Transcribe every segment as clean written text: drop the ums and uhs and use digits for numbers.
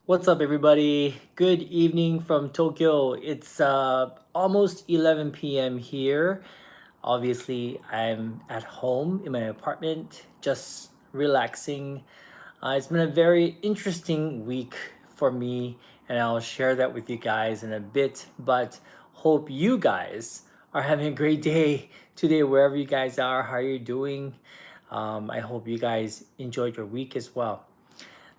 What's up, everybody? Good evening from Tokyo. It's almost 11 p.m. here. Obviously, I'm at home in my apartment, just relaxing. It's been a very interesting week for me, and I'll share that with you guys in a bit. But hope you guys are having a great day today, wherever you guys are. How are you doing? I hope you guys enjoyed your week as well.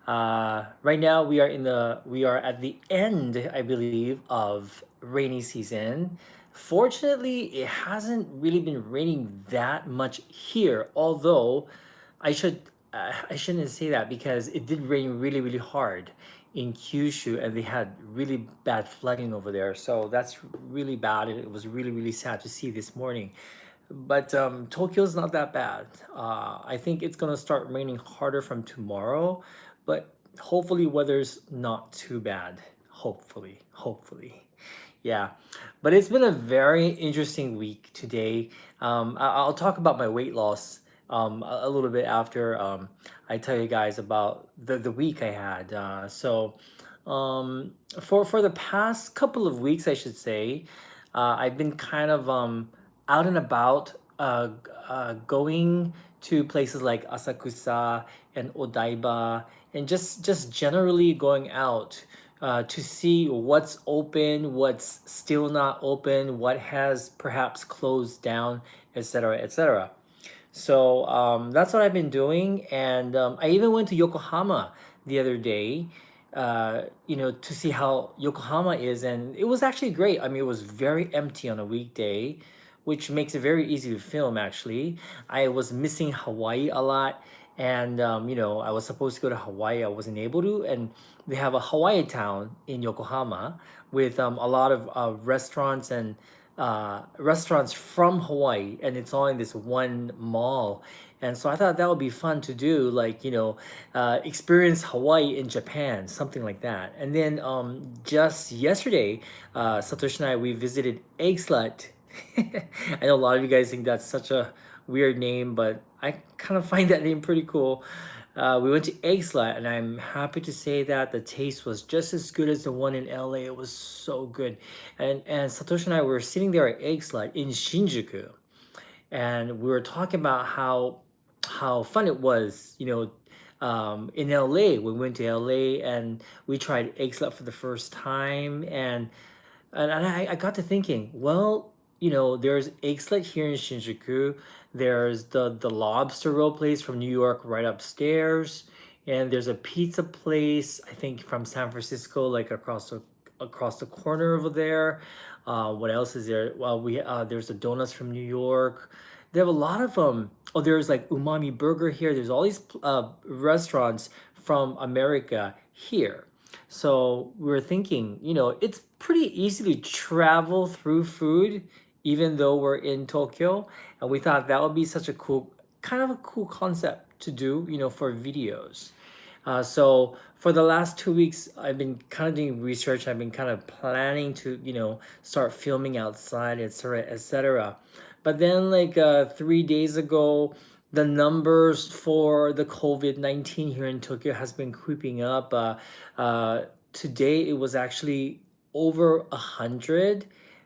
Right now we are at the end, I believe, of rainy season. Fortunately, it hasn't really been raining that much here. Although I should I shouldn't say that because it did rain really hard in Kyushu, and they had really bad flooding over there. So that's really bad, and it was really sad to see this morning. But Tokyo's not that bad. I think it's gonna start raining harder from tomorrow, but hopefully weather's not too bad. Hopefully. Yeah, but it's been a very interesting week today. I'll talk about my weight loss a little bit after I tell you guys about the week I had. For the past couple of weeks, I should say, I've been kind of out and about, going to places like Asakusa and Odaiba, and just generally going out to see what's open, what's still not open, what has perhaps closed down, etc., etc. So that's what I've been doing, and I even went to Yokohama the other day, to see how Yokohama is, and it was actually great. I mean, it was very empty on a weekday, which makes it very easy to film. Actually, I was missing Hawaii a lot, and I was supposed to go to Hawaii. I wasn't able to, and they have a Hawaii town in Yokohama with a lot of restaurants from Hawaii, and it's all in this one mall. And so I thought that would be fun to do, like, experience Hawaii in Japan, something like that. And then just yesterday, Satoshi and I, we visited Eggslut. I know a lot of you guys think that's such a weird name, but I kind of find that name pretty cool. We went to Eggslut, and I'm happy to say that the taste was just as good as the one in LA. It was so good. And Satoshi and I were sitting there at Eggslut in Shinjuku, and we were talking about how fun it was, in LA. We went to LA and we tried Eggslut for the first time, and I got to thinking, well, there's Eggslut here in Shinjuku. There's the lobster roll place from New York right upstairs, and there's a pizza place I think from San Francisco, like across the corner over there. What else is there? Well, we there's the donuts from New York. They have a lot of Oh, there's like Umami Burger here. There's all these restaurants from America here. So we were thinking, it's pretty easy to travel through food, even though we're in Tokyo. And we thought that would be such a cool concept to do, for videos. So for the last 2 weeks, I've been kind of doing research. I've been kind of planning to, start filming outside, etc., etc. But then, like 3 days ago, the numbers for the COVID-19 here in Tokyo has been creeping up. Today, it was actually over 100,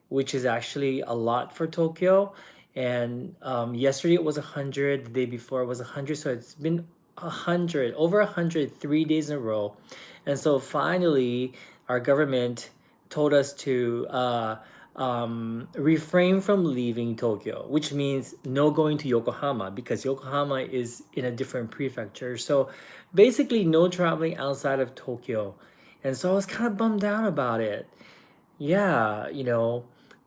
which is actually a lot for Tokyo. And yesterday it was 100. The day before it was 100. So it's been 100, over 100, 3 days in a row. And so finally, our government told us to refrain from leaving Tokyo, which means no going to Yokohama, because Yokohama is in a different prefecture. So basically, no traveling outside of Tokyo. And so I was kind of bummed out about it. Yeah,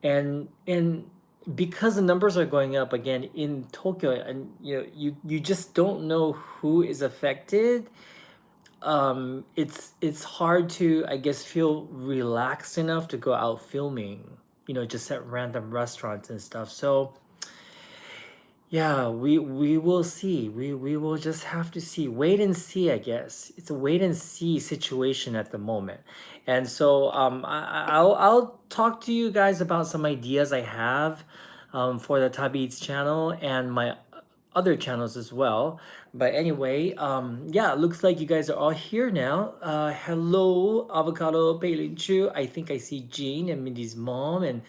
and because the numbers are going up again in Tokyo, and you just don't know who is affected. It's hard to, I guess, feel relaxed enough to go out filming, just at random restaurants and stuff. So yeah, we will see. We will just have to see. Wait and see, I guess. It's a wait and see situation at the moment. And so I'll talk to you guys about some ideas I have for the Tabi Eats channel, and my other channels as well. But anyway, yeah, looks like you guys are all here now. Hello, Avocado Peilinchu. I think I see Jean and Mindy's mom and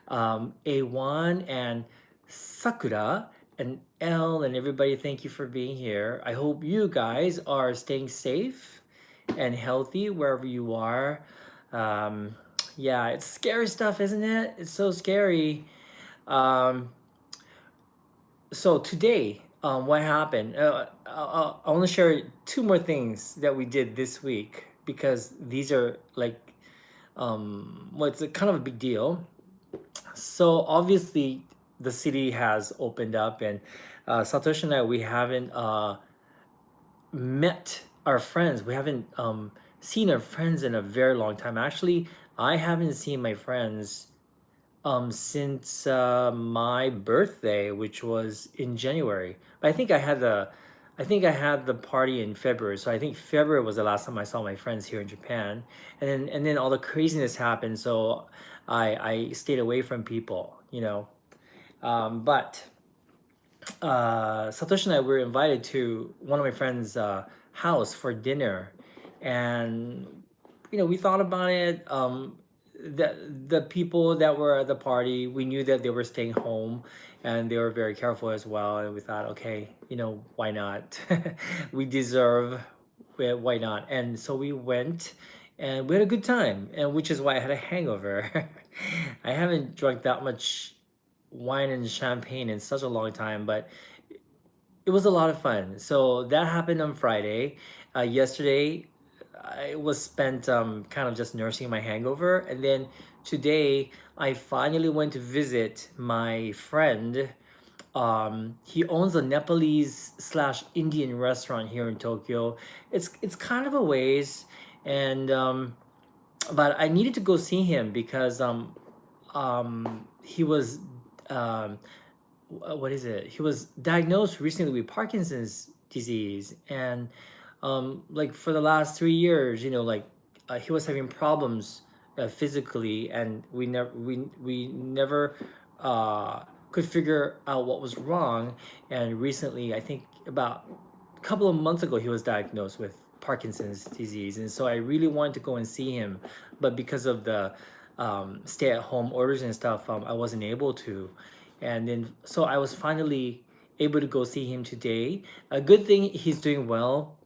A1 and Sakura and Elle and everybody. Thank you for being here. I hope you guys are staying safe and healthy wherever you are. Um, yeah, it's scary stuff, isn't it? It's so scary. Um, so today, what happened? I want to share two more things that we did this week because these are like, well, it's a kind of a big deal. So obviously, the city has opened up, and Satoshi and I, we haven't met our friends. We haven't seen our friends in a very long time. Actually, I haven't seen my friends since my birthday, which was in January. But I think I had the party in February. So I think February was the last time I saw my friends here in Japan, and then all the craziness happened. So I stayed away from people, you know. But Satoshi and I were invited to one of my friends' house for dinner, and we thought about it. The people that were at the party, we knew that they were staying home, and they were very careful as well. And we thought, okay, why not? We deserve. Why not? And so we went, and we had a good time, and which is why I had a hangover. I haven't drunk that much wine and champagne in such a long time, but it was a lot of fun. So that happened on Friday. Yesterday, I was spent kind of just nursing my hangover, and then today I finally went to visit my friend. He owns a Nepalese slash Indian restaurant here in Tokyo. It's kind of a ways, and but I needed to go see him because he was um, what is it? He was diagnosed recently with Parkinson's disease, and like for the last 3 years, like he was having problems physically, and we never could figure out what was wrong. And recently, I think about a couple of months ago, he was diagnosed with Parkinson's disease, and so I really wanted to go and see him, but because of the stay-at-home orders and stuff, I wasn't able to. And then so I was finally able to go see him today. A good thing he's doing well,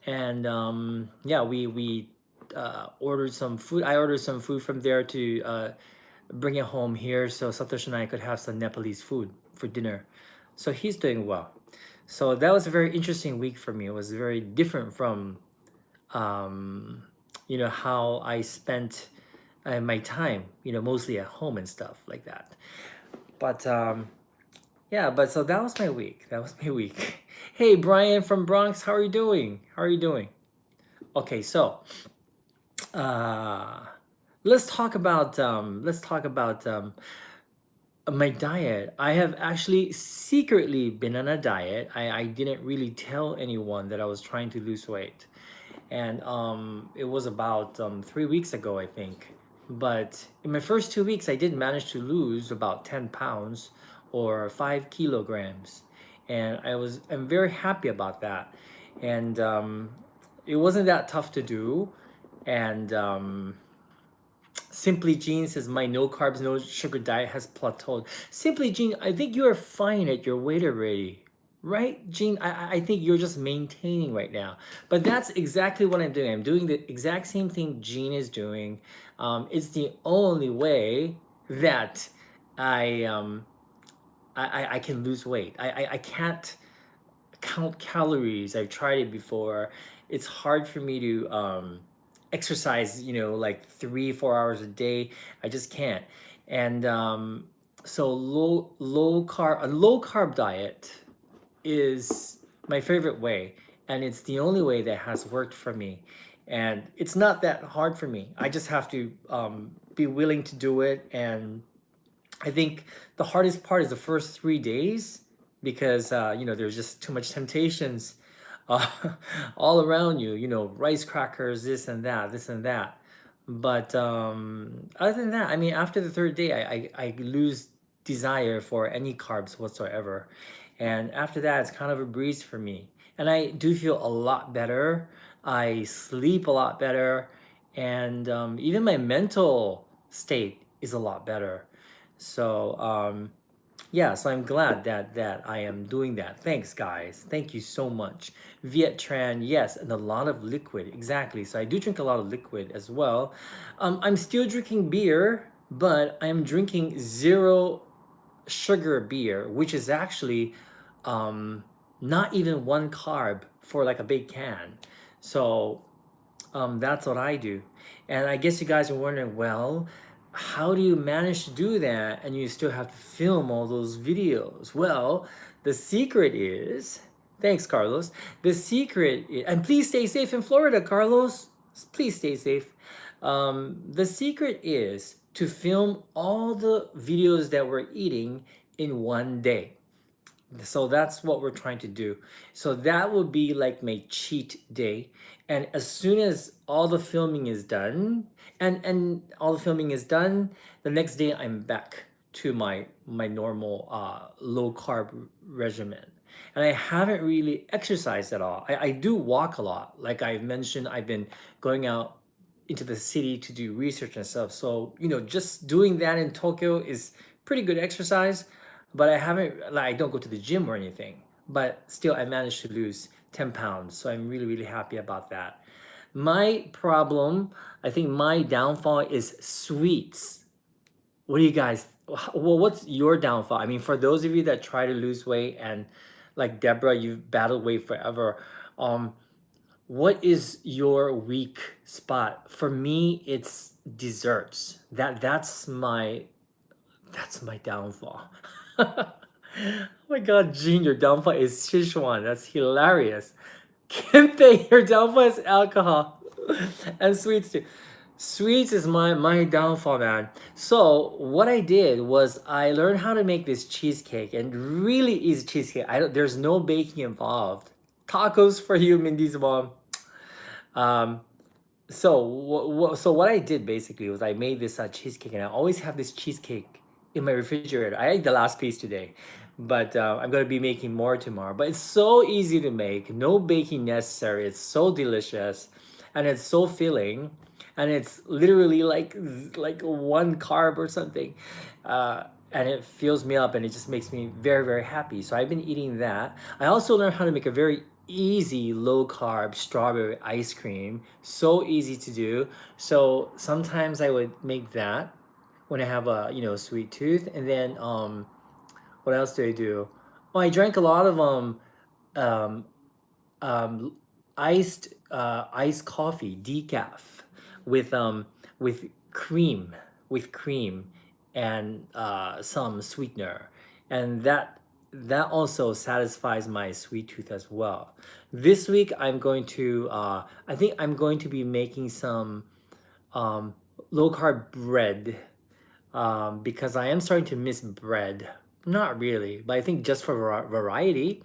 and yeah, we ordered some food. I ordered some food from there to bring it home here, so Satoshi and I could have some Nepalese food for dinner. So he's doing well. So that was a very interesting week for me. It was very different from um, how I spent my time, mostly at home and stuff like that. But yeah, but so that was my week. That was my week. Hey, Brian from Bronx, how are you doing? How are you doing? Okay, so uh, let's talk about my diet. I have actually secretly been on a diet. I didn't really tell anyone that I was trying to lose weight, and it was about 3 weeks ago, I think. But in my first 2 weeks, I did manage to lose about 10 pounds or 5 kilograms, and I'm very happy about that. And it wasn't that tough to do. And Simply Jean says my no carbs, no sugar diet has plateaued. Simply Jean, I think you are fine at your weight already. Right, Jean? I think you're just maintaining right now. But that's exactly what I'm doing. I'm doing the exact same thing Jean is doing. It's the only way that I I can lose weight. I can't count calories. I've tried it before. It's hard for me to exercise, like 3 4 hours a day. I just can't. And so a low carb diet is my favorite way, and it's the only way that has worked for me. And it's not that hard for me. I just have to be willing to do it. And I think the hardest part is the first 3 days because there's just too much temptations uh, all around you. Rice crackers, this and that. But other than that, I mean, after the third day, I lose desire for any carbs whatsoever, And after that, it's kind of a breeze for me. And I do feel a lot better. I sleep a lot better. And even my mental state is a lot better. So, yeah, so I'm glad that I am doing that. Thanks, guys. Thank you so much. Viet Tran, yes, and a lot of liquid. Exactly. So I do drink a lot of liquid as well. I'm still drinking beer, but I'm drinking zero sugar beer, which is actually um, not even one carb for like a big can. So that's what I do. And I guess you guys are wondering, well, how do you manage to do that and you still have to film all those videos? Well, the secret is, thanks, Carlos. The secret is, and please stay safe in Florida, Carlos. Please stay safe. The secret is to film all the videos that we're eating in one day. So that's what we're trying to do. So that will be like my cheat day. And as soon as all the filming is done, and all the filming is done, the next day I'm back to my normal low carb regimen. And I haven't really exercised at all. I do walk a lot. Like I mentioned, I've been going out into the city to do research and stuff. So, just doing that in Tokyo is pretty good exercise, but I haven't, like, I don't go to the gym or anything, but still I managed to lose 10 pounds. So I'm really, really happy about that. My problem, I think my downfall is sweets. What do you guys, well, what's your downfall? I mean, for those of you that try to lose weight and like Deborah, you've battled weight forever. Um, what is your weak spot? For me, it's desserts. That's my downfall. Oh my god, Jean, your downfall is Sichuan. That's hilarious. Kempe, your downfall is alcohol. And sweets too. Sweets is my downfall, man. So what I did was I learned how to make this cheesecake, and really easy cheesecake. There's no baking involved. Tacos for you, Mindy's mom. Um, so what I did basically was I made this cheesecake, and I always have this cheesecake in my refrigerator. I ate the last piece today, but I'm gonna be making more tomorrow. But it's so easy to make, no baking necessary. It's so delicious, and it's so filling, and it's literally like one carb or something. And it fills me up and it just makes me very, very happy. So I've been eating that. I also learned how to make a very easy low carb strawberry ice cream. So easy to do. So sometimes I would make that when I have a sweet tooth. And then what else do I do? Oh, I drank a lot of um um, iced coffee decaf with cream with cream and some sweetener, and that also satisfies my sweet tooth as well. This week I think I'm going to be making some um, low carb bread, because I am starting to miss bread. Not really, but I think just for variety.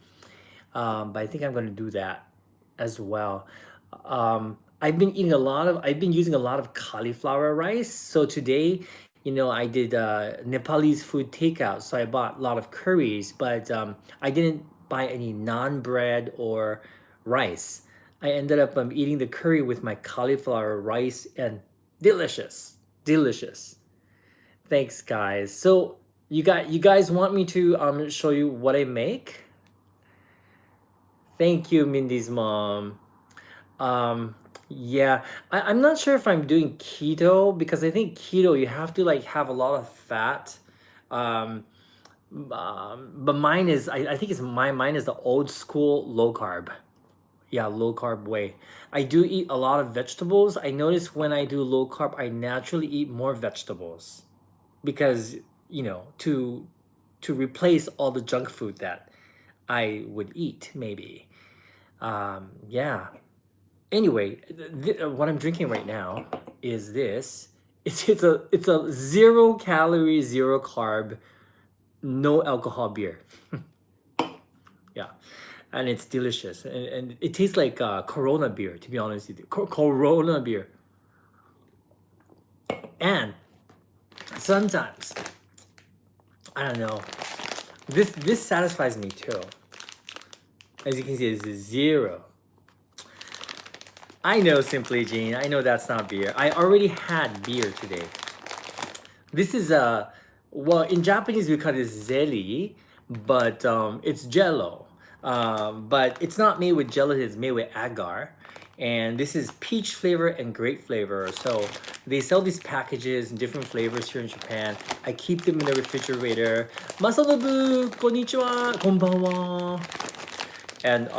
But I think I'm going to do that as well. I've been using a lot of cauliflower rice. So today, I did Nepalese food takeout. So I bought a lot of curries, but I didn't buy any naan bread or rice. I ended up eating the curry with my cauliflower rice, and delicious, delicious. Thanks, guys. So you guys want me to show you what I make? Thank you, Mindy's mom. Um, yeah, I'm not sure if I'm doing keto, because I think keto you have to like have a lot of fat. Um, but I think mine is the old school low carb. Yeah, low carb way. I do eat a lot of vegetables. I notice when I do low carb, I naturally eat more vegetables because to replace all the junk food that I would eat maybe. Yeah. Anyway, what I'm drinking right now is this. It's a 0 calorie, 0 carb, no alcohol beer. Yeah, and it's delicious, and it tastes like Corona beer. To be honest with you, Corona beer. And sometimes I don't know. This satisfies me too. As you can see, it's 0. I know, Simply Jean. I know that's not beer. I already had beer today. This is a, well, in Japanese we call it zeli, but it's jello. But it's not made with gelatin, it's made with agar. And this is peach flavor and grape flavor. So they sell these packages in different flavors here in Japan. I keep them in the refrigerator. Masanobu, konnichiwa, konbanwa. And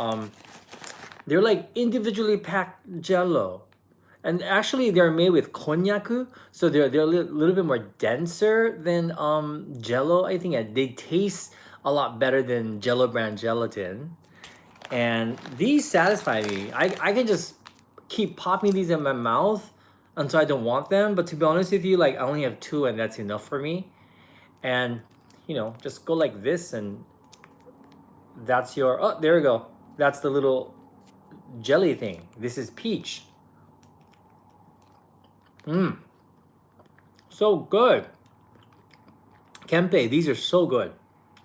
they're like individually packed jello. And actually they're made with konnyaku, so they're a little bit more denser than jello, I think. And they taste a lot better than jello brand gelatin. And these satisfy me. I can just keep popping these in my mouth until I don't want them. But to be honest with you, like, I only have 2 and that's enough for me. And just go like this, and that's your, oh, there we go. That's the little jelly thing. This is peach. So good. Kempe, these are so good.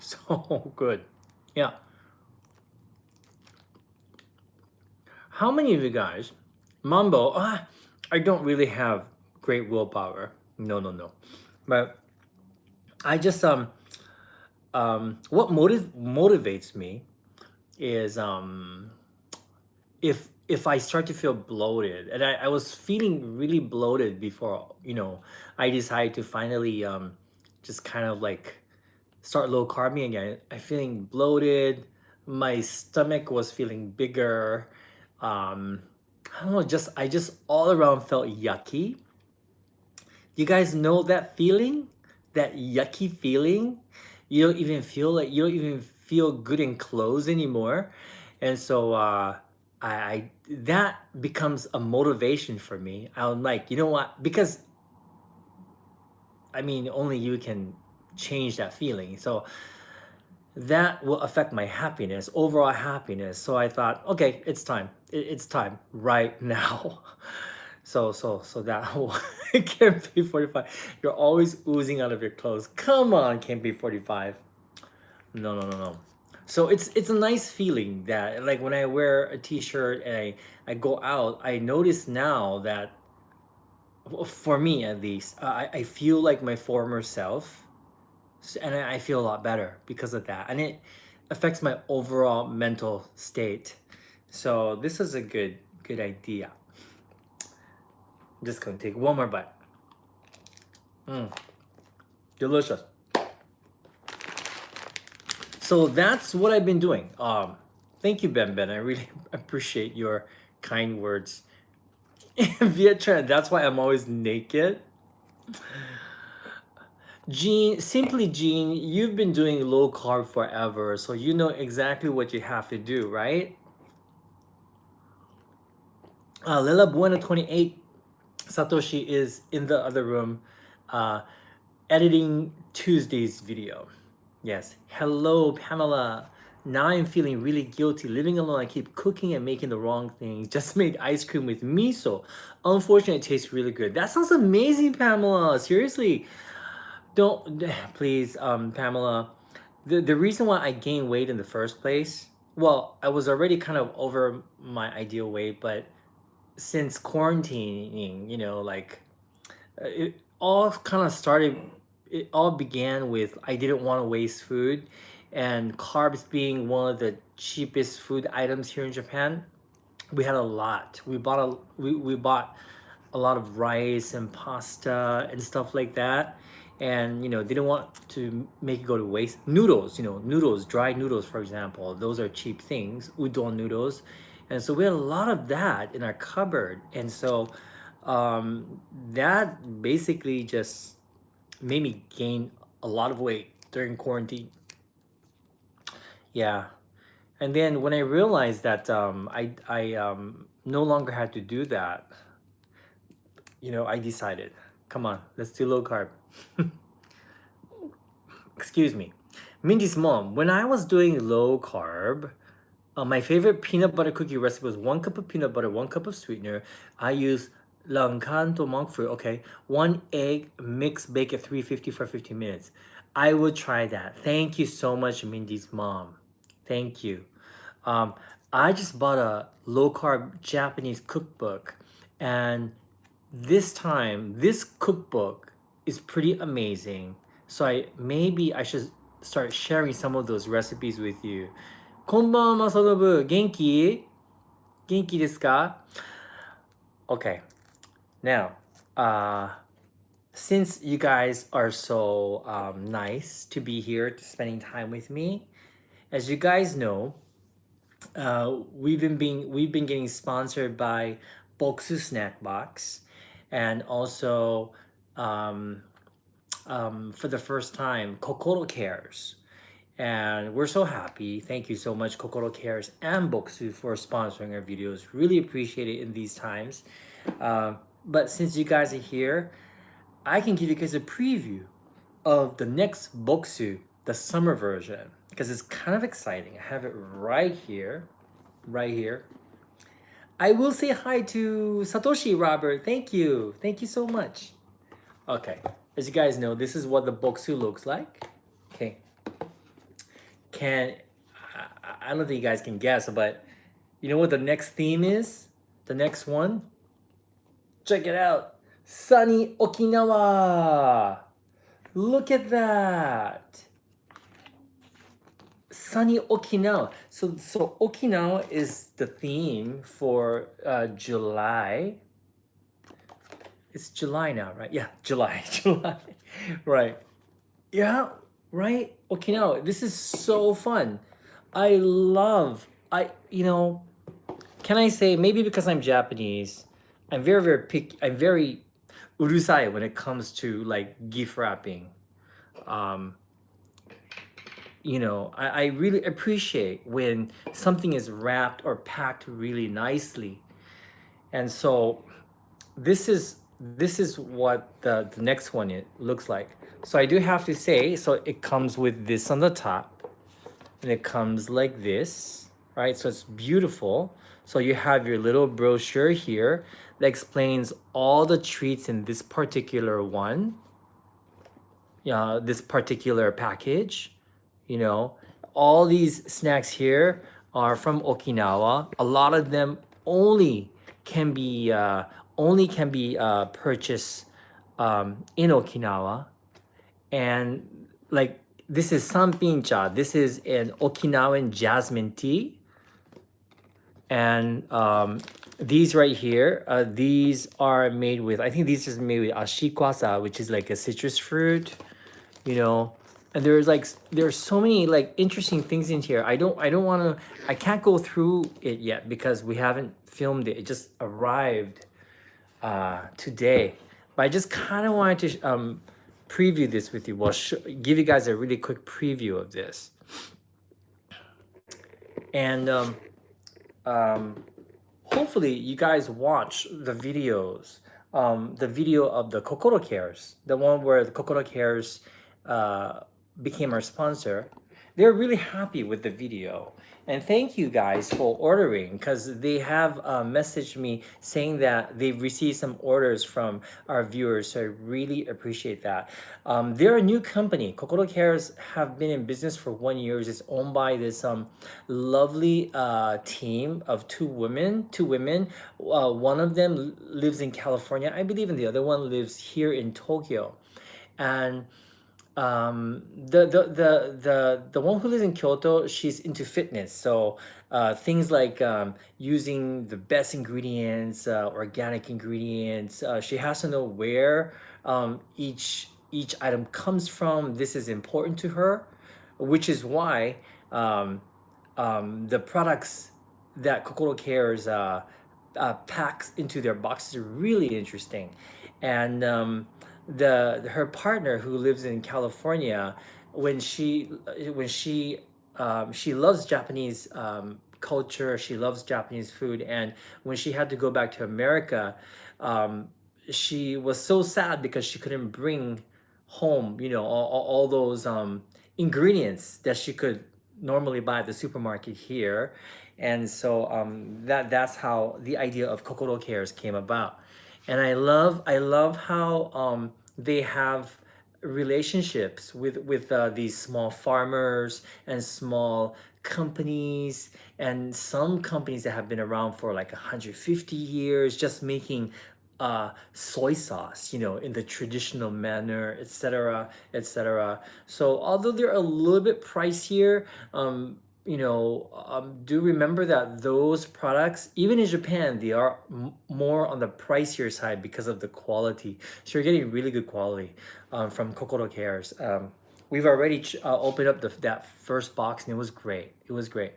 So good. Yeah. How many of you guys, Mambo, I don't really have great willpower. No. But I just, what motivates me is, if I start to feel bloated, and I was feeling really bloated before, I decided to finally just kind of like start low carbing again. I'm feeling bloated. My stomach was feeling bigger. I don't know, I just all around felt yucky. You guys know that feeling? That yucky feeling? You don't even feel good in clothes anymore. And so I that becomes a motivation for me. I'm like, you know what? Because I mean, only you can change that feeling. So that will affect my happiness, overall happiness. So I thought, okay, it's time. It's time right now. So that whole Campy 45. You're always oozing out of your clothes. Come on, Campy 45. No. So it's a nice feeling that, like, when I wear a t-shirt and I go out, I notice now that, for me at least, I feel like my former self, and I feel a lot better because of that, and it affects my overall mental state. So this is a good idea. I'm just gonna take one more bite. Delicious. So that's what I've been doing. Thank you, Ben. I really appreciate your kind words. Vietran, that's why I'm always naked. Simply Jean, you've been doing low carb forever, so you know exactly what you have to do, right? Lila Buena 28, Satoshi is in the other room, editing Tuesday's video. Yes. Hello, Pamela. Now I'm feeling really guilty. Living alone, I keep cooking and making the wrong things. Just made ice cream with miso. Unfortunately, it tastes really good. That sounds amazing, Pamela. Seriously. Don't, please, Pamela. The reason why I gained weight in the first place, well, I was already kind of over my ideal weight, but since quarantining, it all kind of started, it all began with, I didn't want to waste food, and carbs being one of the cheapest food items here in Japan. We had a lot. We bought a lot of rice and pasta and stuff like that, and didn't want to make it go to waste. Noodles, dried noodles, for example, those are cheap things. Udon noodles. And so we had a lot of that in our cupboard, and so that basically just made me gain a lot of weight during quarantine. Yeah. And then when I realized that I no longer had to do that, I decided, come on, let's do low carb. Excuse me. Mindy's mom, when I was doing low carb, my favorite peanut butter cookie recipe was 1 cup of peanut butter, 1 cup of sweetener. I use Langkan to monk fruit. Okay. 1 egg, mix, bake at 350 for 15 minutes. I will try that. Thank you so much, Mindy's mom. Thank you. Um, I just bought a low carb Japanese cookbook, and this time, this cookbook is pretty amazing. So maybe I should start sharing some of those recipes with you. こんばんは、マサノブ。元気？元気ですか？ Okay. Now, since you guys are so nice to be here, to spending time with me, as you guys know, we've been getting sponsored by Boksu Snack Box, and also for the first time, Kokoro Cares. And we're so happy. Thank you so much, Kokoro Cares and Boksu, for sponsoring our videos. Really appreciate it in these times. But since you guys are here, I can give you guys a preview of the next Boksu, the summer version, because it's kind of exciting. I have it right here, right here. I will say hi to Satoshi, Robert. Thank you. Thank you so much. Okay, as you guys know, this is what the Boksu looks like. Okay. I don't think you guys can guess, but you know what the next theme is? The next one? Check it out. Sunny Okinawa. Look at that. Sunny Okinawa. So Okinawa is the theme for July. It's July now, right? Yeah, July. July. Right. Yeah, right? Okinawa. This is so fun. Can I say, maybe because I'm Japanese, I'm very, very picky. I'm very urusai when it comes to like gift wrapping. I really appreciate when something is wrapped or packed really nicely. And so this is what the next one looks like. So I do have to say, so it comes with this on the top, and it comes like this, right? So it's beautiful. So you have your little brochure here that explains all the treats in this particular one, this particular package. All these snacks here are from Okinawa. A lot of them only can be purchased in Okinawa. And like, this is sanpincha. This is an Okinawan jasmine tea. And these right here, these are made with, I think these are made with ashikwasa, which is like a citrus fruit, And there's so many like interesting things in here. I can't go through it yet because we haven't filmed it. It just arrived today. But I just kind of wanted to preview this with you. Well, give you guys a really quick preview of this. And hopefully you guys watch the videos. The video of the Kokoro Cares, the one where the Kokoro Cares became our sponsor. They're really happy with the video. And thank you guys for ordering, because they have messaged me saying that they've received some orders from our viewers. So I really appreciate that. They're a new company. Kokoro Cares have been in business for 1 year. It's owned by this lovely team of two women. One of them lives in California, I believe, and the other one lives here in Tokyo. And the one who lives in Kyoto, she's into fitness. So things like using the best ingredients, organic ingredients. She has to know where each item comes from. This is important to her, which is why the products that Kokoro Cares packs into their boxes are really interesting. And her partner, who lives in California, when she loves Japanese culture, she loves Japanese food, and when she had to go back to America, she was so sad because she couldn't bring home, all those ingredients that she could normally buy at the supermarket here. And so that's how the idea of Kokoro Cares came about. And I love how they have relationships with these small farmers and small companies, and some companies that have been around for like 150 years, just making soy sauce, in the traditional manner, etc., etc. So although they're a little bit pricier, do remember that those products, even in Japan, they are more on the pricier side because of the quality. So you're getting really good quality from Kokoro Cares. We've already opened up that first box, and it was great. It was great.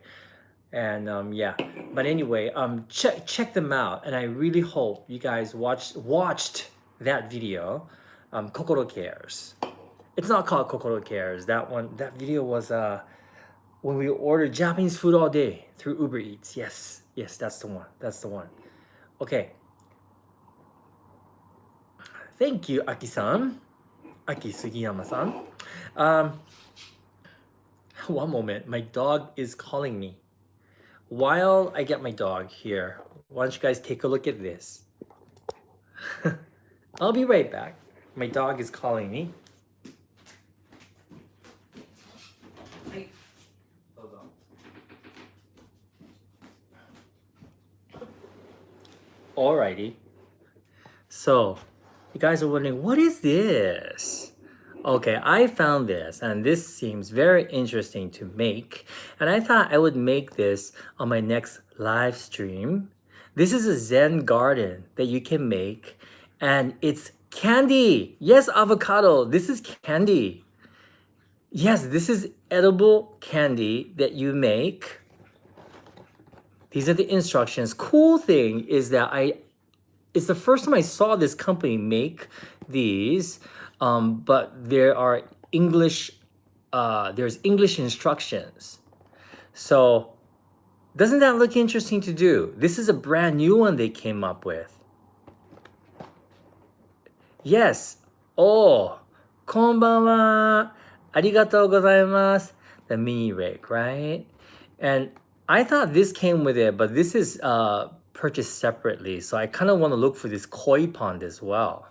And yeah, but anyway, check them out, and I really hope you guys watched that video, Kokoro Cares. It's not called Kokoro Cares. That video was when we ordered Japanese food all day through Uber Eats. Yes, yes, that's the one. That's the one. Okay. Thank you, Aki-san. Aki Sugiyama-san. Um, one moment. My dog is calling me. While I get my dog here, why don't you guys take a look at this? I'll be right back. My dog is calling me. Alrighty. So, you guys are wondering, what is this? Okay, I found this, and this seems very interesting to make. And I thought I would make this on my next live stream. This is a Zen garden that you can make, and it's candy. Yes, avocado. This is candy. Yes, this is edible candy that you make. These are the instructions. Cool thing is that it's the first time I saw this company make these, but there's English instructions. So doesn't that look interesting to do? This is a brand new one they came up with. Yes. Oh, konbanwa. Arigatou gozaimasu. The mini rake, right? And I thought this came with it, but this is purchased separately. So I kind of want to look for this koi pond as well.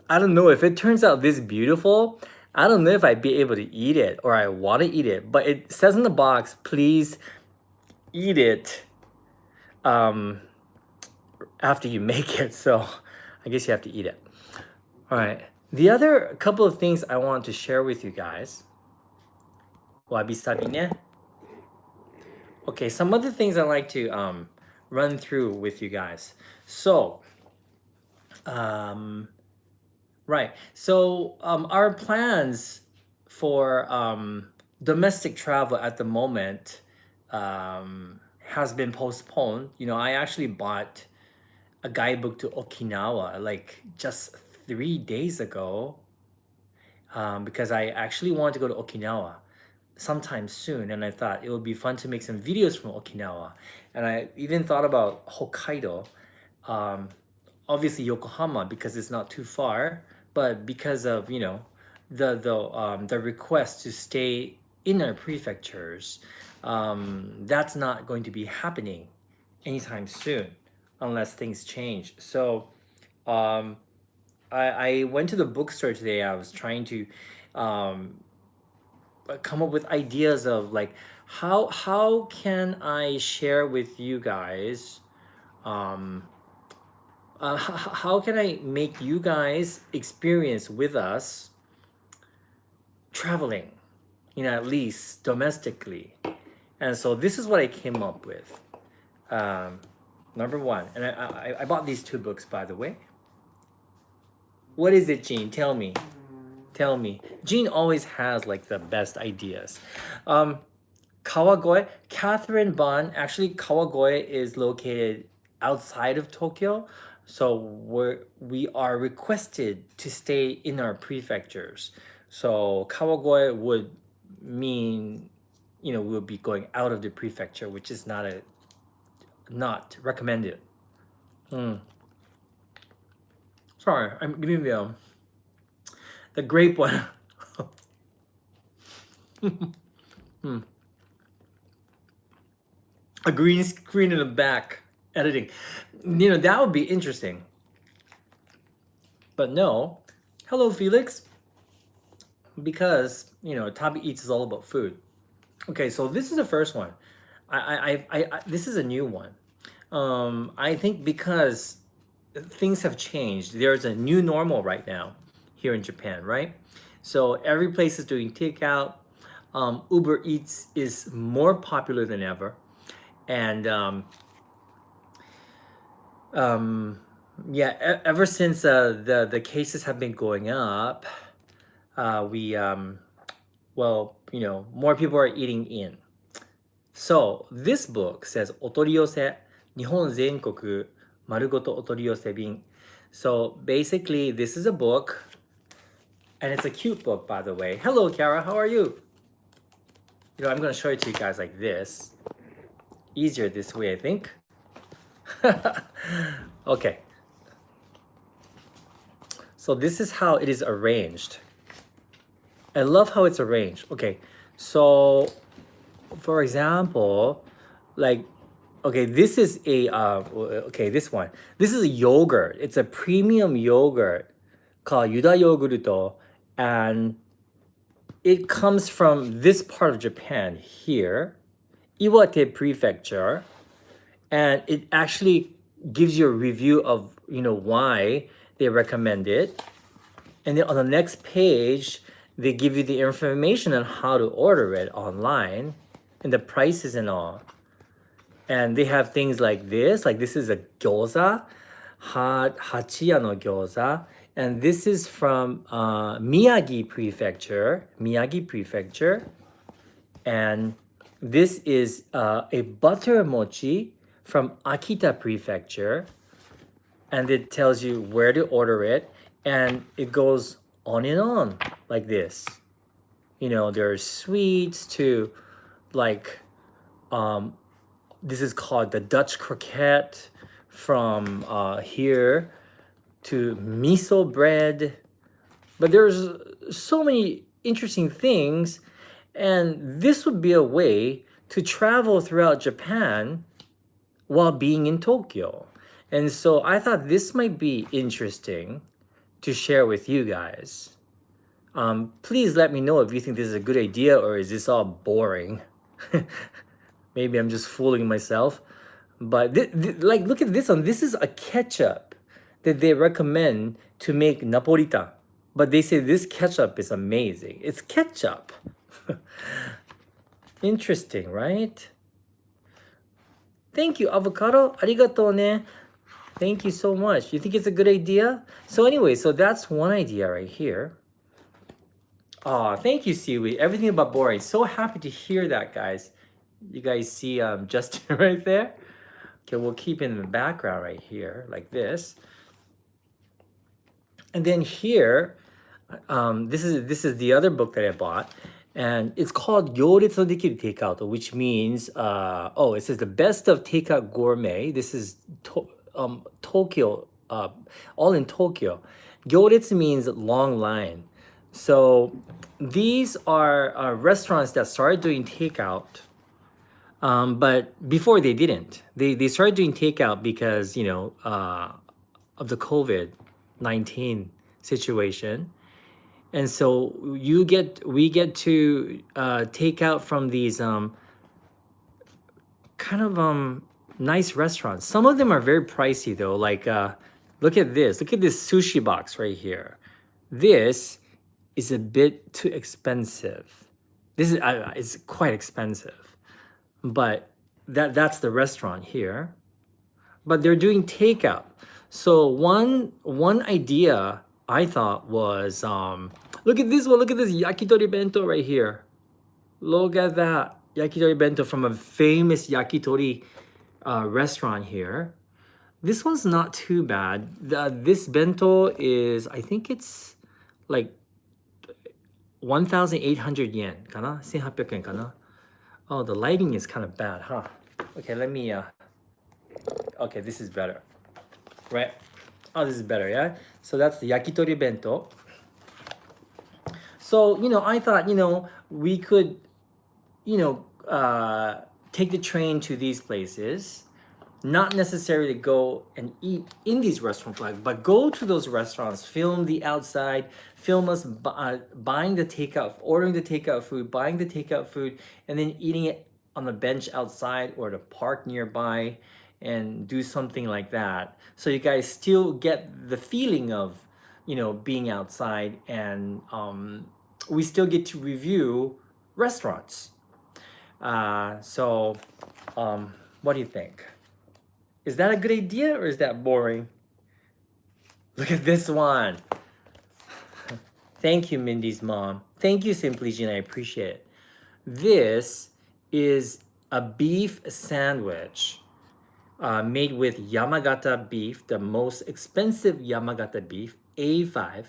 I don't know if it turns out this beautiful. I don't know if I'd be able to eat it or I want to eat it, but it says in the box, please eat it after you make it. So I guess you have to eat it. All right. The other couple of things I want to share with you guys. Wabi-sabi ne. Okay, some other things I like to run through with you guys. So, right. So our plans for domestic travel at the moment has been postponed. I actually bought a guidebook to Okinawa like just 3 days ago because I actually wanted to go to Okinawa sometime soon, and I thought it would be fun to make some videos from Okinawa. And I even thought about Hokkaido, obviously Yokohama because it's not too far, but because of the request to stay in our prefectures, that's not going to be happening anytime soon unless things change. So I went to the bookstore today. I was trying to come up with ideas of like how can I share with you guys, how can I make you guys experience with us traveling, at least domestically. And so this is what I came up with. Number one, and I bought these two books, by the way. What is it, Jean? Tell me. Tell me. Jean always has like the best ideas. Kawagoe, Catherine Bond. Actually, Kawagoe is located outside of Tokyo, so we are requested to stay in our prefectures. So Kawagoe would mean, we'll be going out of the prefecture, which is not recommended. Sorry, I'm giving the grape one. A green screen in the back. editing. You know, that would be interesting. But no. Hello, Felix. Because, you know, Tabi Eats is all about food. Okay, so this is the first one. This is a new one. I think because things have changed. There's a new normal right now here in Japan, right? So every place is doing takeout. Uber Eats is more popular than ever, and yeah, ever since the cases have been going up, we well, you know, more people are eating in. So this book says お取り寄せ日本全国丸ごとお取り寄せ便. So basically, this is a book, and it's a cute book, by the way. Hello, Kara. How are you? You know, I'm gonna show it to you guys like this. Easier this way, I think. Okay. So this is how it is arranged. I love how it's arranged. Okay, so for example, like, okay, this is a okay, this one. This is a yogurt. It's a premium yogurt called Yuda Yogurto, and it comes from this part of Japan here, Iwate Prefecture, and it actually gives you a review of, you know, why they recommend it. And then on the next page, they give you the information on how to order it online and the prices and all. And they have things like this is a gyoza, Hachiya no gyoza. And this is from Miyagi Prefecture. And this is a butter mochi from Akita Prefecture. And it tells you where to order it. And it goes on and on like this. You know, there's sweets to like, this is called the Dutch croquette from here to miso bread. But there's so many interesting things, and this would be a way to travel throughout Japan while being in Tokyo. And so I thought this might be interesting to share with you guys. Please let me know if you think this is a good idea or is this all boring. Maybe I'm just fooling myself. But like, look at this one. This is a ketchup that they recommend to make Napolitan. But they say this ketchup is amazing. It's ketchup. Interesting, right? Thank you, avocado. Arigato ne. Thank you so much. You think it's a good idea? So anyway, so that's one idea right here. Oh, thank you, Seaweed. Everything about boring. So happy to hear that, guys. You guys see Justin right there? Okay, we'll keep it in the background right here, like this. And then here, this is the other book that I bought, and it's called Yoretsu no Dekiru Takeout, which means it says the best of takeout gourmet. This is Tokyo, all in Tokyo. Gyoretsu means long line. So these are restaurants that started doing takeout, but before they didn't. They started doing takeout because, you know, of the COVID-19 situation. And so we get to take out from these kind of nice restaurants. Some of them are very pricey though. Like look at this sushi box right here. This is a bit too expensive. This is it's quite expensive, but that's the restaurant here. But they're doing takeout. So one idea I thought was look at this one. Look at this yakitori bento right here. Look at that yakitori bento from a famous yakitori restaurant here. This one's not too bad. This bento is, I think it's like 1,800 yen, kana? 1,800 yen, kana? Oh, the lighting is kind of bad, huh? Okay, let me, okay, this is better, right? Oh, this is better, yeah? So that's the yakitori bento. So, you know, I thought, you know, we could, you know, take the train to these places not necessarily go and eat in these restaurants, but go to those restaurants, film the outside, film us buying the takeout, ordering the takeout food, buying the takeout food, and then eating it on the bench outside or the park nearby, and do something like that. So you guys still get the feeling of, being outside, and we still get to review restaurants. So, what do you think? Is that a good idea or is that boring? Look at this one. Thank you, Mindy's mom. Thank you, Simply Jean. I appreciate it. This is a beef sandwich made with Yamagata beef, the most expensive Yamagata beef, A5.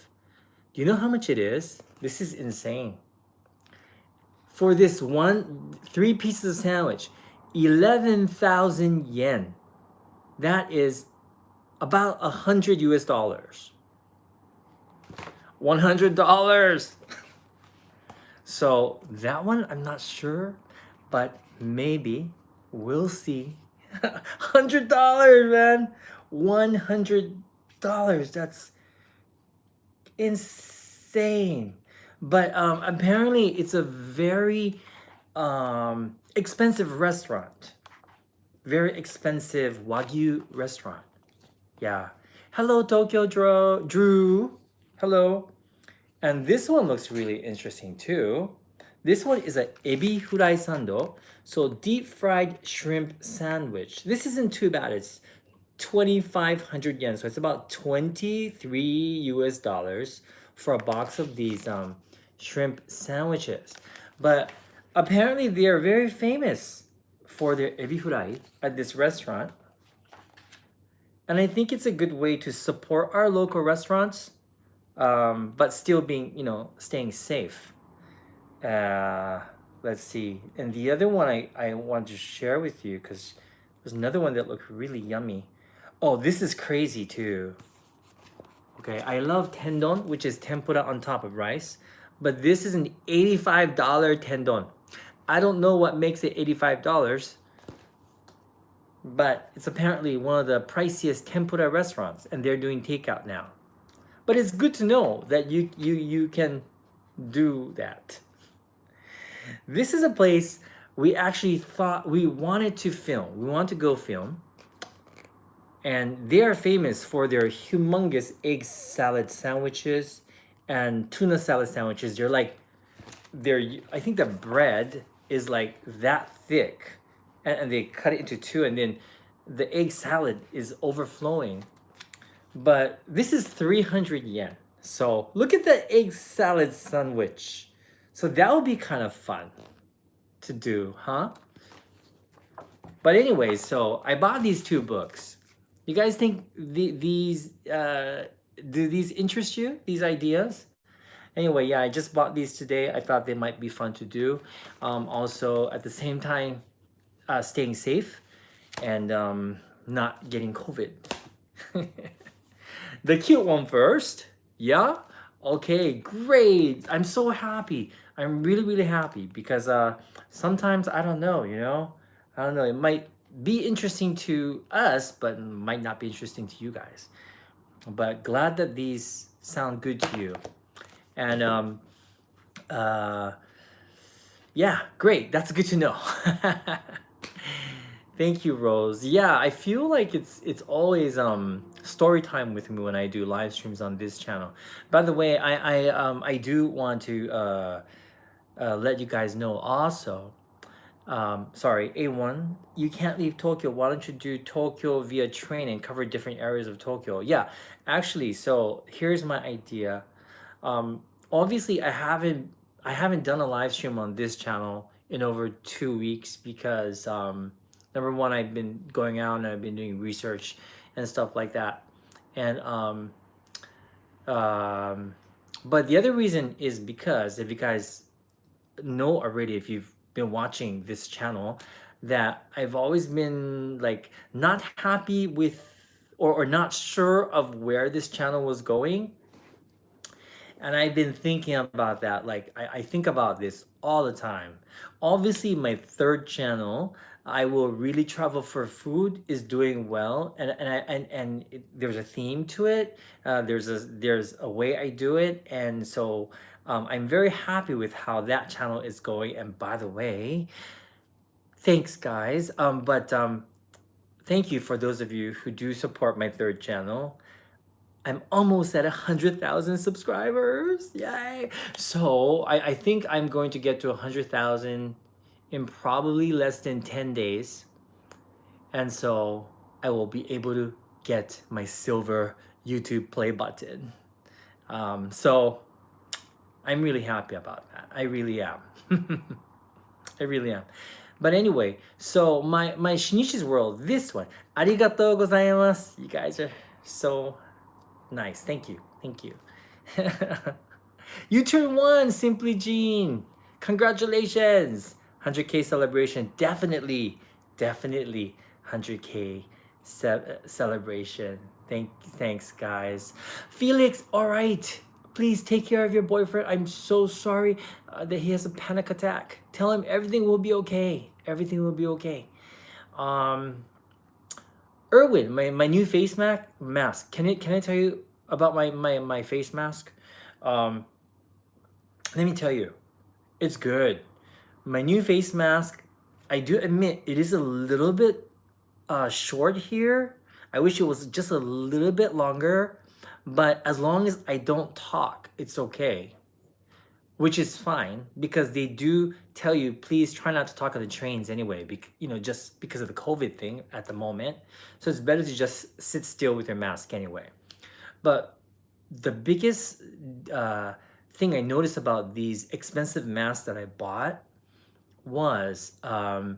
Do you know how much it is? This is insane. For this three pieces of sandwich, 11,000 yen. That is about $100. $100. So that one, I'm not sure, but maybe we'll see. $100, man. $100. That's insane. But apparently it's a very expensive restaurant. Very expensive Wagyu restaurant. Yeah. Hello, Tokyo Drew. Hello. And this one looks really interesting too. This one is a ebi furai sando. So deep fried shrimp sandwich. This isn't too bad. It's 2,500 yen. So it's about 23 US dollars for a box of these shrimp sandwiches. But apparently they are very famous for their ebi furai at this restaurant. And I think it's a good way to support our local restaurants, but still being, staying safe. Let's see. And the other one I want to share with you, because there's another one that looked really yummy. Oh, this is crazy too. Okay, I love tendon, which is tempura on top of rice. But this is an $85 tendon. I don't know what makes it $85, but it's apparently one of the priciest tempura restaurants, and they're doing takeout now. But it's good to know that you can do that. This is a place we actually thought we wanted to film. We want to go film. And they are famous for their humongous egg salad sandwiches and tuna salad sandwiches. I think the bread is like that thick, and they cut it into two, and then the egg salad is overflowing. But this is 300 yen. So look at the egg salad sandwich. So that would be kind of fun to do, huh? But anyway, so I bought these two books. You guys think these do these interest you? These ideas? Anyway, yeah, I just bought these today. I thought they might be fun to do. Also, at the same time, staying safe and not getting COVID. The cute one first. Yeah? Okay, great. I'm so happy. I'm really, really happy because sometimes I don't know, I don't know. It might be interesting to us, but might not be interesting to you guys. But glad that these sound good to you. And yeah, great. That's good to know. Thank you, Rose. Yeah, I feel like it's always story time with me when I do live streams on this channel. By the way, I do want to let you guys know also. Sorry, A1, you can't leave Tokyo. Why don't you do Tokyo via train and cover different areas of Tokyo? Yeah, actually, so here's my idea. Obviously, I haven't done a live stream on this channel in over 2 weeks because number one, I've been going out and I've been doing research and stuff like that. And but the other reason is because if you guys know already, if you've been watching this channel, that I've always been like not happy with or not sure of where this channel was going. And I've been thinking about that. Like I think about this all the time. Obviously, my third channel, I will really travel for food is doing well, there's a theme to it. There's a way I do it, and so I'm very happy with how that channel is going. And by the way, thanks guys. But thank you for those of you who do support my third channel. I'm almost at 100,000 subscribers. Yay! So I think I'm going to get to 100,000 in probably less than 10 days. And so I will be able to get my silver YouTube play button. So I'm really happy about that. I really am. I really am. But anyway, so my Shinichi's World, this one. Arigatou gozaimasu. You guys are so nice. Thank you. Thank you. You turn one, Simply Jean. Congratulations. 100K celebration. Definitely. Definitely 100K celebration. Thanks, guys. Felix, all right. Please take care of your boyfriend. I'm so sorry that he has a panic attack. Tell him everything will be okay. Everything will be okay. Erwin, my new face mask. Can I tell you about my face mask? Um, let me tell you, it's good. My new face mask, I do admit it is a little bit short here. I wish it was just a little bit longer, but as long as I don't talk, it's okay. Which is fine because they do tell you please try not to talk on the trains anyway, just because of the COVID thing at the moment. So it's better to just sit still with your mask anyway. But the biggest thing I noticed about these expensive masks that I bought was I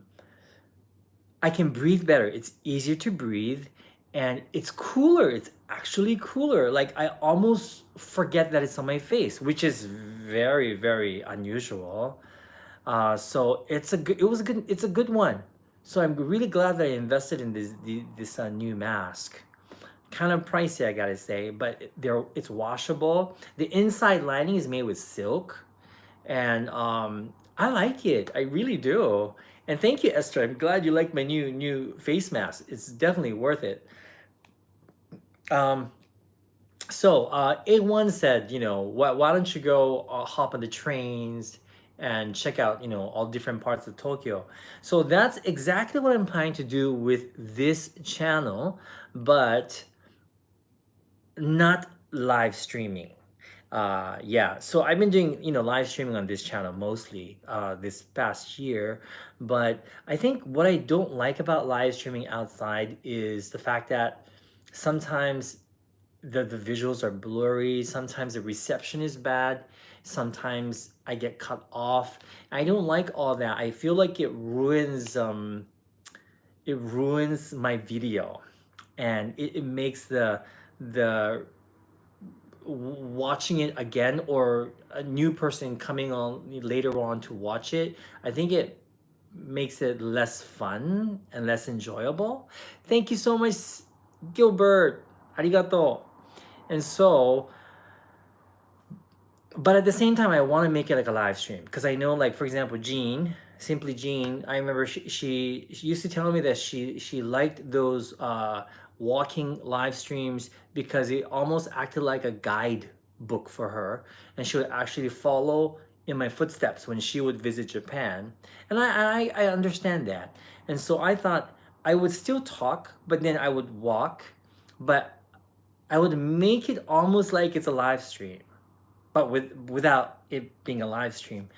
can breathe better. It's easier to breathe and it's cooler. It's actually cooler. Like I almost forget that it's on my face, which is very, very unusual. So it's a good one. So I'm really glad that I invested in this new mask. Kind of pricey, I gotta say, but it's washable. The inside lining is made with silk, and I like it. I really do. And thank you, Esther. I'm glad you like my new face mask. It's definitely worth it. Um, A1 said, why don't you go hop on the trains and check out, all different parts of Tokyo. So that's exactly what I'm planning to do with this channel, but not live streaming. Yeah, so I've been doing live streaming on this channel mostly this past year, but I think what I don't like about live streaming outside is the fact that sometimes the visuals are blurry, sometimes the reception is bad, sometimes I get cut off. I don't like all that. I feel like it ruins my video, and it makes the watching it again or a new person coming on later on to watch it, I think it makes it less fun and less enjoyable. Thank you so much, Gilbert. Arigato. And so, but at the same time, I want to make it like a live stream because I know, like for example, Jean, Simply Jean. I remember she used to tell me that she liked those walking live streams because it almost acted like a guide book for her, and she would actually follow in my footsteps when she would visit Japan, and I understand that, and so I thought I would still talk, but then I would walk, but I would make it almost like it's a live stream, but without it being a live stream.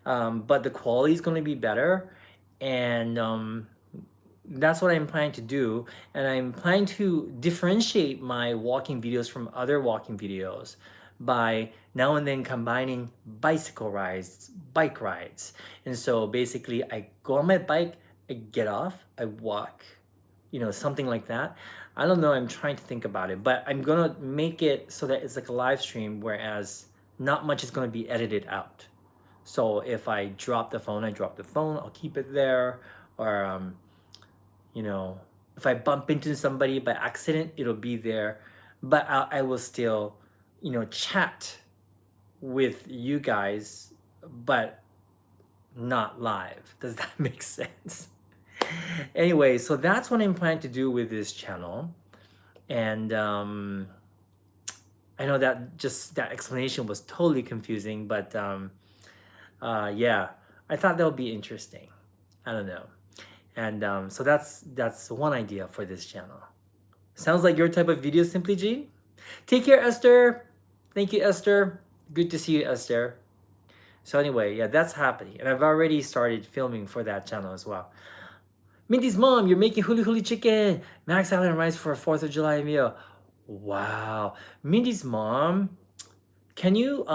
But the quality is going to be better, and that's what I'm planning to do. And I'm planning to differentiate my walking videos from other walking videos by now and then combining bike rides. And so basically, I go on my bike, I get off, I walk, something like that. I don't know, I'm trying to think about it, but I'm gonna make it so that it's like a live stream, whereas not much is gonna be edited out. So if I drop the phone, I drop the phone, I'll keep it there. Or, if I bump into somebody by accident, it'll be there. But I will still, chat with you guys, but not live. Does that make sense? Anyway, so that's what I'm planning to do with this channel. And I know that just that explanation was totally confusing, but yeah, I thought that would be interesting. I don't know. And so that's one idea for this channel. Sounds like your type of video, Simply Jean. Take care, Esther. Thank you, Esther. Good to see you, Esther. So anyway, yeah, that's happening. And I've already started filming for that channel as well. Mindy's mom, you're making huli huli chicken. Mac salad and rice for a 4th of July meal. Wow. Mindy's mom, can you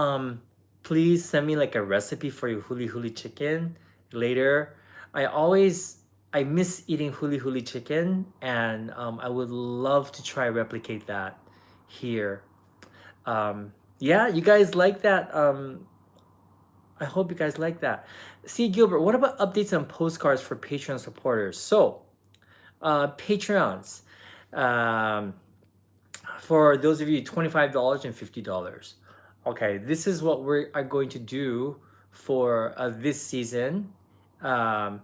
please send me like a recipe for your huli huli chicken later? I miss eating huli huli chicken, and I would love to try replicate that here. Yeah, you guys like that? I hope you guys like that. See, Gilbert, what about updates on postcards for Patreon supporters? So, Patreons, um, for those of you, $25 and $50. Okay, this is what we are going to do for this season. I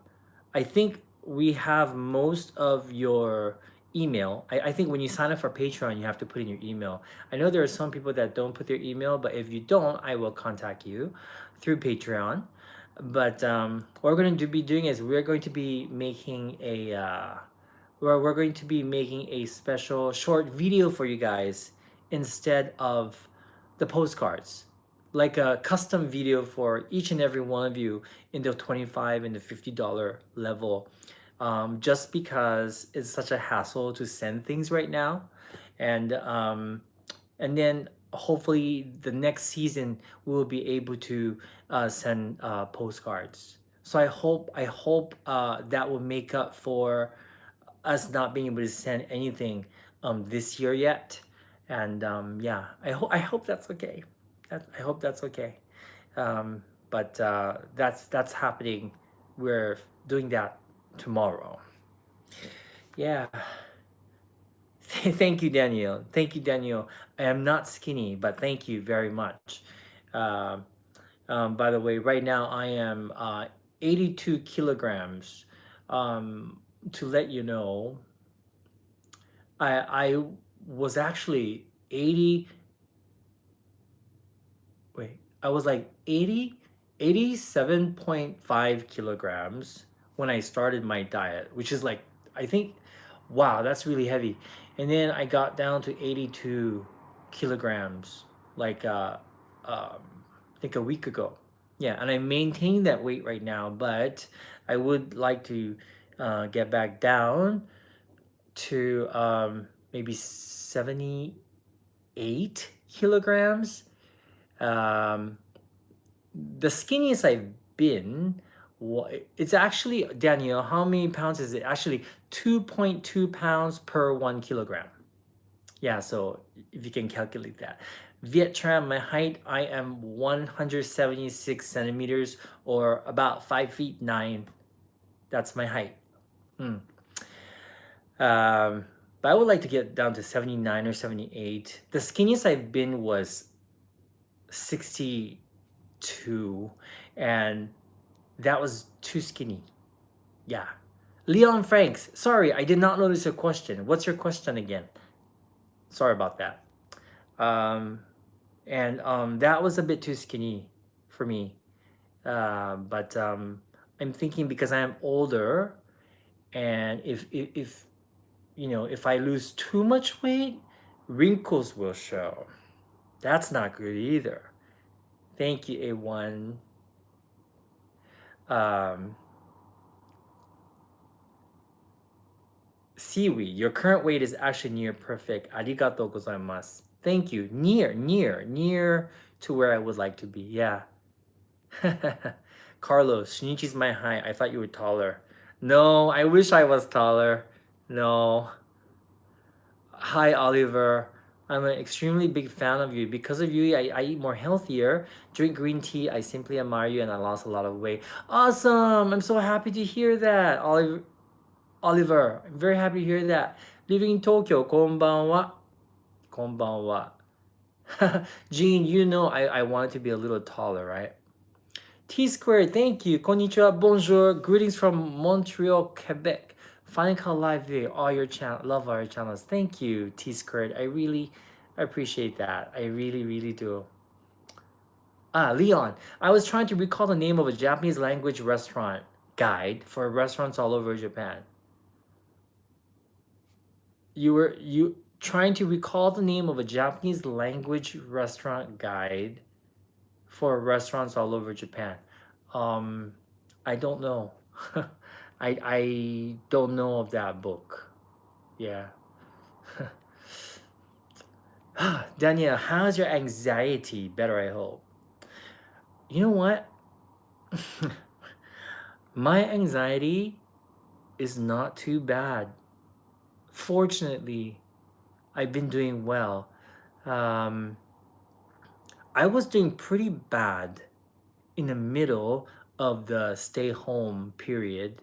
think we have most of your email. I think when you sign up for Patreon, you have to put in your email. I know there are some people that don't put their email, but if you don't, I will contact you through Patreon. But what we're going to be doing is we're going to be making a we're going to be making a special short video for you guys instead of the postcards, like a custom video for each and every one of you in the 25 and the $50 level, just because it's such a hassle to send things right now. And then hopefully the next season we'll be able to send postcards. So I hope that will make up for us not being able to send anything this year yet. And yeah, I hope that's okay. I hope that's okay. But that's happening. We're doing that tomorrow. Yeah. Thank you, Daniel. Thank you, Daniel. I am not skinny, but thank you very much. Um, by the way, right now I am 82 kilograms. To let you know, I was actually 80. Wait, I was like 87.5 kilograms when I started my diet, which is like, I think, wow, that's really heavy. And then I got down to 82 kilograms, like, I think a week ago. Yeah, and I maintain that weight right now, but I would like to get back down to maybe 78 kilograms. Um, the skinniest I've been, it's actually, Daniel, how many pounds is it? Actually, 2.2 pounds per 1 kilogram. Yeah, so if you can calculate that. Viet Tram, my height, I am 176 centimeters or about 5 feet 9. That's my height. But I would like to get down to 79 or 78. The skinniest I've been was 62, and that was too skinny. Yeah. Leon Franks, sorry, I did not notice your question. What's your question again? Sorry about that. And that was a bit too skinny for me. But I'm thinking because I am older, and if you know, if I lose too much weight, wrinkles will show. That's not good either. Thank you, A1. Seaweed, your current weight is actually near perfect. Arigatou gozaimasu. Thank you. Near to where I would like to be. Yeah. Carlos, Shinichi's my height. I thought you were taller. No, I wish I was taller. No. Hi, Oliver. I'm an extremely big fan of you. Because of you, I eat more healthier, drink green tea. I simply admire you, and I lost a lot of weight. Awesome. I'm so happy to hear that, Oliver. I'm very happy to hear that. Living in Tokyo, konbanwa. Konbanwa. Jean, you know I wanted to be a little taller, right? T squared, thank you. Konnichiwa, bonjour. Greetings from Montreal, Quebec. Finally call live video. All your channel, love all your channels. Thank you, T squared. I really appreciate that. I really, really do. Leon. I was trying to recall the name of a Japanese language restaurant guide for restaurants all over Japan. You trying to recall the name of a Japanese language restaurant guide for restaurants all over Japan. Um, I don't know. I don't know of that book. Yeah. Danielle, how's your anxiety? Better, I hope. You know what? My anxiety is not too bad. Fortunately, I've been doing well. Um, I was doing pretty bad in the middle of the stay home period.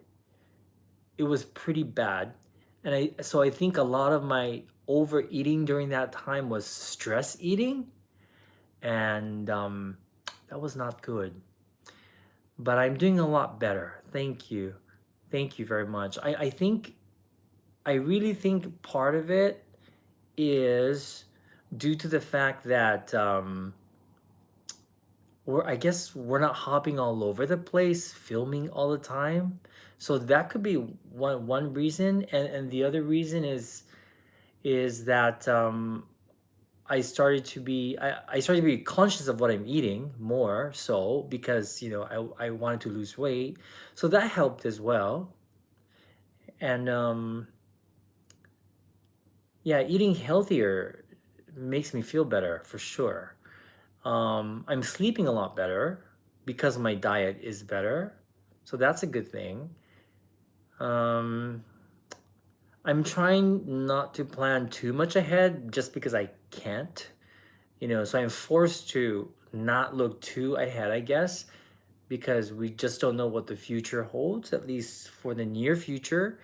It was pretty bad. And I think a lot of my overeating during that time was stress eating, and that was not good. But I'm doing a lot better. Thank you. Thank you very much. I really think part of it is due to the fact that I guess we're not hopping all over the place, filming all the time. So that could be one reason, and the other reason is that I started to be conscious of what I'm eating more so because I wanted to lose weight, so that helped as well. And yeah, eating healthier makes me feel better for sure. I'm sleeping a lot better because my diet is better, so that's a good thing. Um, I'm trying not to plan too much ahead just because I can't, so I'm forced to not look too ahead, I guess, because we just don't know what the future holds, at least for the near future.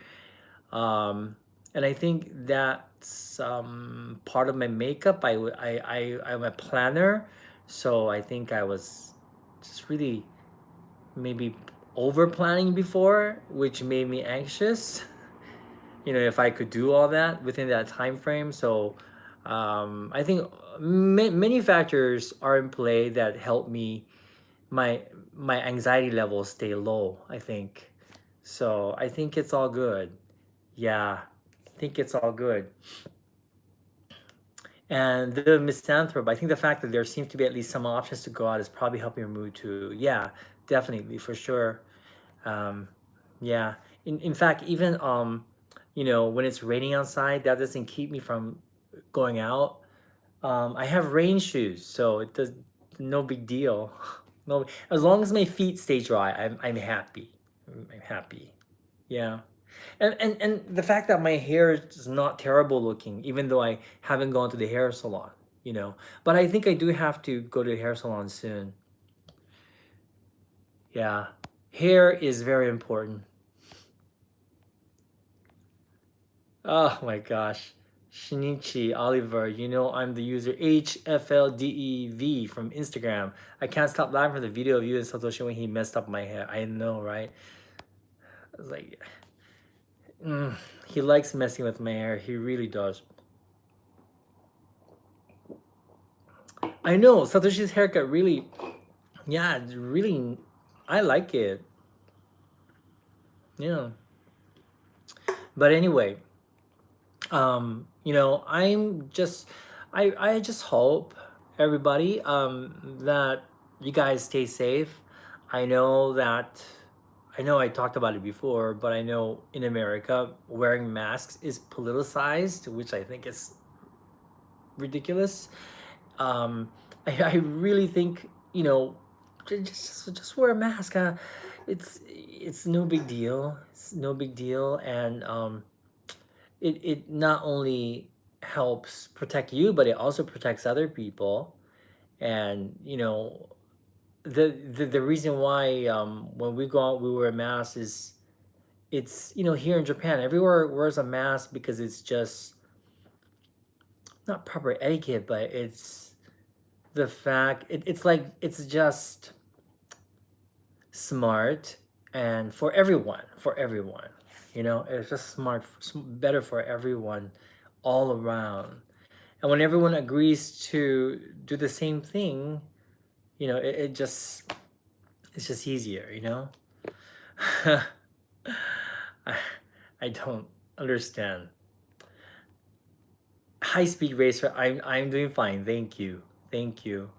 Um, and I think that's part of my makeup. I'm a planner, so I think I was just really maybe over planning before, which made me anxious. If I could do all that within that time frame. So I think many factors are in play that help me my my anxiety levels stay low, I think. So I think it's all good. Yeah, I think it's all good. And the misanthrope, I think the fact that there seems to be at least some options to go out is probably helping your mood too. Yeah, definitely, for sure. Um, yeah. In fact, even when it's raining outside, that doesn't keep me from going out. I have rain shoes, so it does no big deal. No, as long as my feet stay dry, I'm happy. I'm happy. Yeah. And the fact that my hair is not terrible looking, even though I haven't gone to the hair salon, But I think I do have to go to the hair salon soon. Yeah. Hair is very important. Oh my gosh. Shinichi Oliver, I'm the user HFLDEV from Instagram. I can't stop laughing for the video of you and Satoshi when he messed up my hair. I know, right? I was like, he likes messing with my hair. He really does. I know, Satoshi's haircut really, yeah, really, I like it. Yeah. But anyway, I'm just I just hope everybody that you guys stay safe. I know that I know I talked about it before, but I know in America wearing masks is politicized, which I think is ridiculous. I really think just wear a mask. It's no big deal. It's no big deal, and it not only helps protect you, but it also protects other people. And the reason why when we go out we wear masks is it's here in Japan everywhere wears a mask because it's just not proper etiquette, but it's the fact it's like it's just smart, and for everyone. It's just smart, better for everyone all around. And when everyone agrees to do the same thing, it's just easier. I, I don't understand. High speed racer, I'm doing fine. Thank you. Thank you.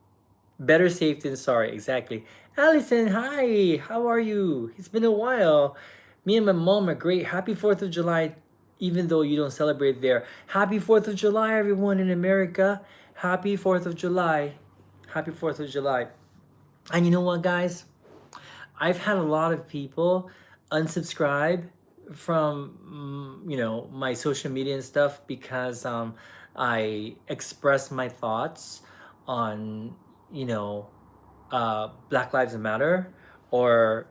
Better safe than sorry, exactly. Allison, hi. How are you? It's been a while. Me and my mom are great. Happy 4th of July, even though you don't celebrate there. Happy 4th of July, everyone in America. Happy 4th of July. Happy 4th of July. And you know what, guys? I've had a lot of people unsubscribe from my social media and stuff because I express my thoughts on you know Black Lives Matter, or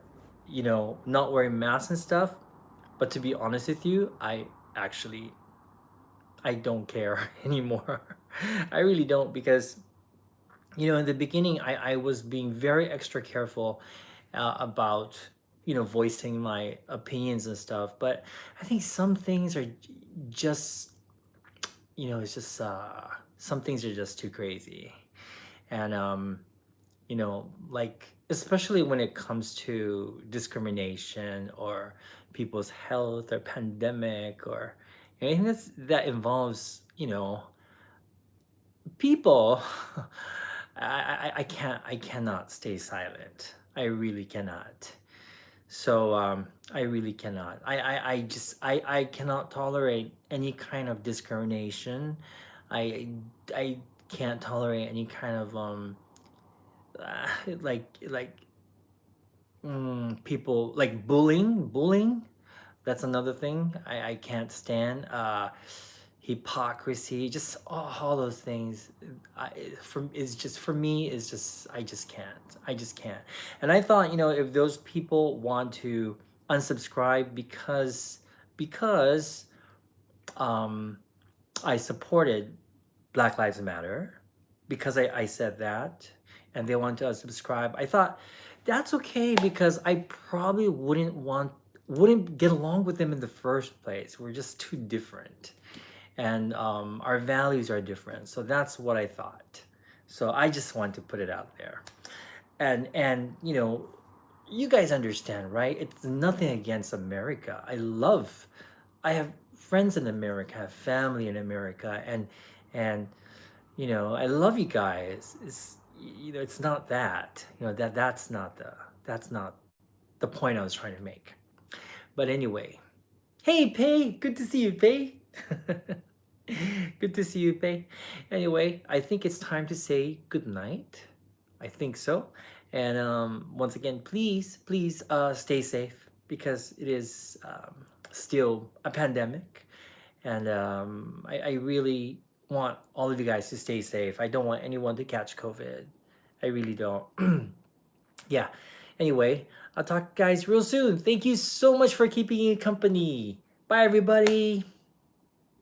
not wearing masks and stuff. But to be honest with you, actually I don't care anymore. I really don't, because in the beginning I was being very extra careful about voicing my opinions and stuff. But I think some things are just it's just some things are just too crazy. And like, especially when it comes to discrimination or people's health or pandemic or anything that involves people. I cannot stay silent. I really cannot. So I really cannot. I cannot tolerate any kind of discrimination. I I can't tolerate any kind of like people like bullying. That's another thing I can't stand. Hypocrisy, just all those things. For me is just, I just can't. And I thought, if those people want to unsubscribe because um I supported Black Lives Matter, because I said that, and they want to unsubscribe, I thought that's okay, because I probably wouldn't get along with them in the first place. We're just too different, and our values are different. So that's what I thought. So I just want to put it out there. And you guys understand, right? It's nothing against America. I have friends in America, I have family in America, and I love you guys. It's not that. That's not the point I was trying to make. But anyway, hey Pei, good to see you, Pei. Good to see you, Pei. Anyway, I think it's time to say good night. I think so. And once again, please stay safe, because it is still a pandemic. And I really want all of you guys to stay safe. I don't want anyone to catch COVID. I really don't. Yeah. Anyway, I'll talk to you guys real soon. Thank you so much for keeping me company. Bye, everybody.